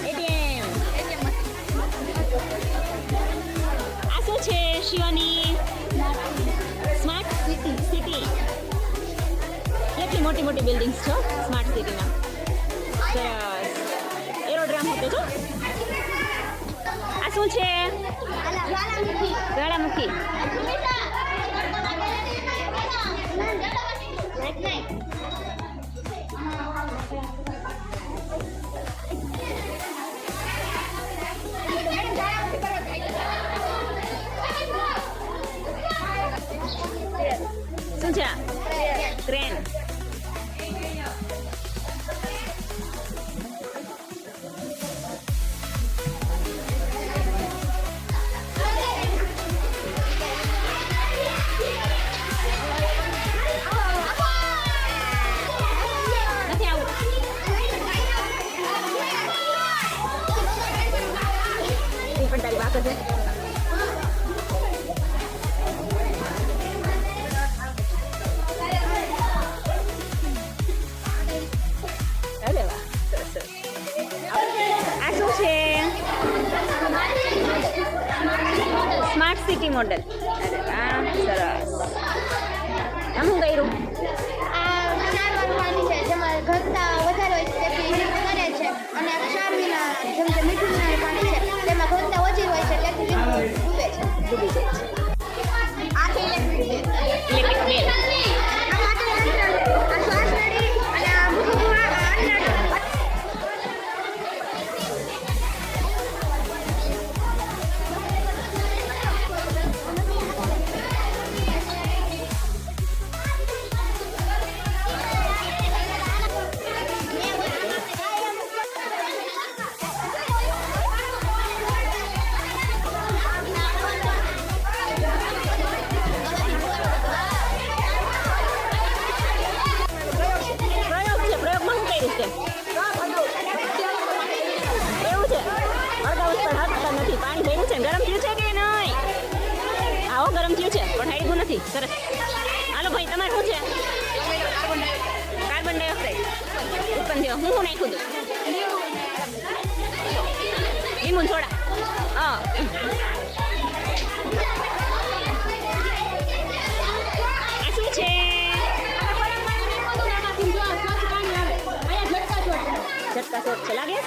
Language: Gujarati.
એટીએમ. આ શું છે શિવાની? Smart city. કેટલી મોટી મોટી બિલ્ડિંગ્સ છો સ્માર્ટ સિટીમાં. સરસ. એરોડ્રામ હતો છો. આ શું છે? જ્વાળામુખી. શું છે? ક્રેન. પણ તારી વાત છે. અરે વાહ, સરસ સરસ. આ શું છે? Smart city model. અરે વાહ, સરસ. આમ શું કર્યું? જેમાં ઘનતા વધારે હોય છે તેથી કરે છે અને ક્ષારવીના જેમ કે મીઠું પાણી છે તેમાં ઘનતા ઓછી હોય છે તેથી ડૂબે છે. ડૂબી જાય છે. આથી ઇલેક્ટ્રિક ઇલેક્ટ્રિક બેલ. પાણી ભર્યું છે. ગરમ થયું છે કે નહીં? આવો ગરમ થયું છે પણ હાઈડું નથી. સરસ. હાલો ભાઈ, તમારે શું છે? કાર્બન ડાયોક્સાઇડ ઉત્પન્ન થયો. હું નાખ્યું હતું? લીંબુ સોડા. હા. આ શું છે? ઝટકા શોટ છે લાગે.